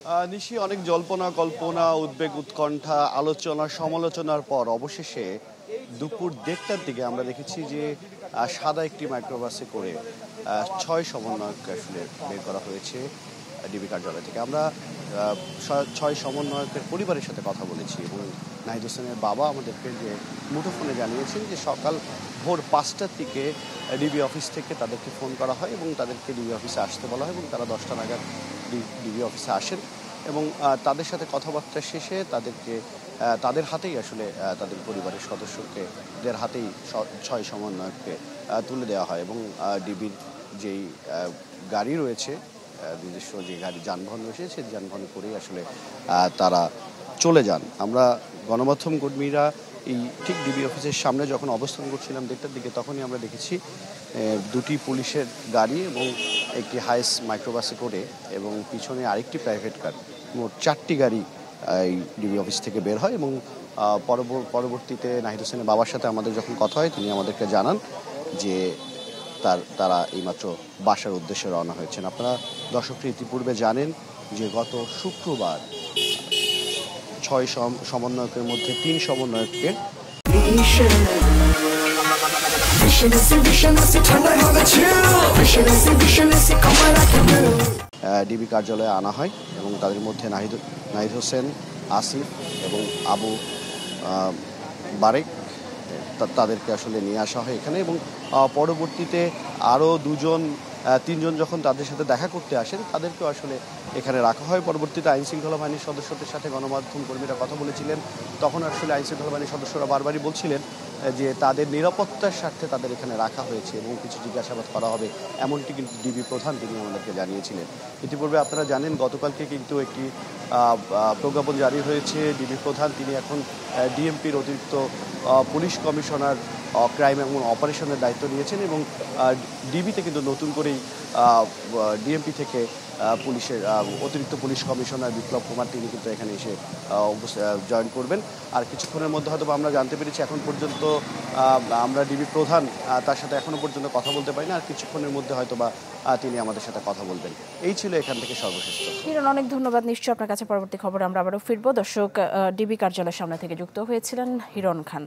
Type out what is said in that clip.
নিশি অনেক জল্পনা কল্পনা উদ্বেগ উৎকণ্ঠা আলোচনা সমালোচনার পর অবশেষে দুপুর 1:30টার দিকে আমরা দেখেছি যে সাদা একটি মাইক্রোবাসে করে 6 সমন্বয়ককে আসলে বের করা হয়েছে ডিবি কার্যালয় থেকে। আমরা 6 সমন্বয়কের পরিবারের সাথে কথা বলেছি এবং নাহিদ হোসেনের বাবা আমাদেরকে যে মুঠোফোনে জানিয়েছেন যে সকাল ভোর 5টার দিকে ডিবি অফিস থেকে তাদেরকে ফোন করা হয় এবং তাদেরকে ডিবি অফিসে আসতে বলা হয় এবং তারা 10টা নাগাদ ডিবি অফিসে আসেন এবং তাদের সাথে কথাবার্তা শেষে তাদের হাতেই আসলে তাদের পরিবারের সদস্যদের হাতেই 6 সমন্বয়ককে তুলে দেওয়া হয় এবং ডিবির যেই গাড়ি রয়েছে নিজস্ব যে গাড়ি যানবাহন রয়েছে সেই যানবাহনে করেই আসলে তারা চলে যান। আমরা গণমাধ্যম কর্মীরা এই ঠিক ডিবি অফিসের সামনে যখন অবস্থান করছিলাম 1:30টার দিকে তখনই আমরা দেখেছি দুটি পুলিশের গাড়ি এবং একটি হাইস মাইক্রোবাসে করে এবং পিছনে আরেকটি প্রাইভেট কার, মোট 4টি গাড়ি এই ডিবি অফিস থেকে বের হয় এবং পরবর্তীতে নাহিদ হোসেনের বাবার সাথে আমাদের যখন কথা হয় তিনি আমাদেরকে জানান যে তারা এইমাত্র বাসার উদ্দেশ্যে রওনা হয়েছেন। আপনারা দর্শকরা ইতিপূর্বে জানেন যে গত শুক্রবার 6 সমন্বয়কের মধ্যে 3 সমন্বয়ককে ডিবি কার্যালয়ে আনা হয় এবং তাদের মধ্যে নাহিদ হোসেন, আসিফ এবং আবু বারেক তাদেরকে আসলে নিয়ে আসা হয় এখানে এবং পরবর্তীতে আরও 3জন যখন তাদের সাথে দেখা করতে আসেন তাদেরকেও আসলে এখানে রাখা হয়। পরবর্তীতে আইনশৃঙ্খলা বাহিনীর সদস্যদের সাথে গণমাধ্যম কর্মীরা কথা বলেছিলেন, তখন আসলে আইনশৃঙ্খলা বাহিনীর সদস্যরা বারবারই বলছিলেন যে তাদের নিরাপত্তার স্বার্থে তাদের এখানে রাখা হয়েছে এবং কিছু জিজ্ঞাসাবাদ করা হবে, এমনটি কিন্তু ডিবি প্রধান তিনি আমাদেরকে জানিয়েছিলেন। ইতিপূর্বে আপনারা জানেন গতকালকে কিন্তু একটি প্রজ্ঞাপন জারি হয়েছে। ডিবি প্রধান তিনি এখন ডিএমপির অতিরিক্ত পুলিশ কমিশনার ক্রাইম এবং অপারেশনের দায়িত্ব নিয়েছেন এবং ডিবিতে কিন্তু নতুন করেই ডিএমপি থেকে পুলিশের অতিরিক্ত পুলিশ কমিশনার বিপ্লব কুমার তিনি কিন্তু এখানে এসে জয়েন করবেন। আর কিছুক্ষণের মধ্যে হয়তো আমরা জানতে পেরেছি এখন পর্যন্ত আমরা ডিবি প্রধান তার সাথে এখনো পর্যন্ত কথা বলতে পারি না, আর কিছুক্ষণের মধ্যে হয়তো বা তিনি আমাদের সাথে কথা বলবেন। এই ছিল এখান থেকে সর্বশেষ। হিরণ, অনেক ধন্যবাদ। নিশ্চয়ই আপনার কাছে পরবর্তী খবর আমরা আবারও ফিরবো। দর্শক, ডিবি কার্যালয়ের সামনে থেকে যুক্ত হয়েছিলেন হিরণ খান।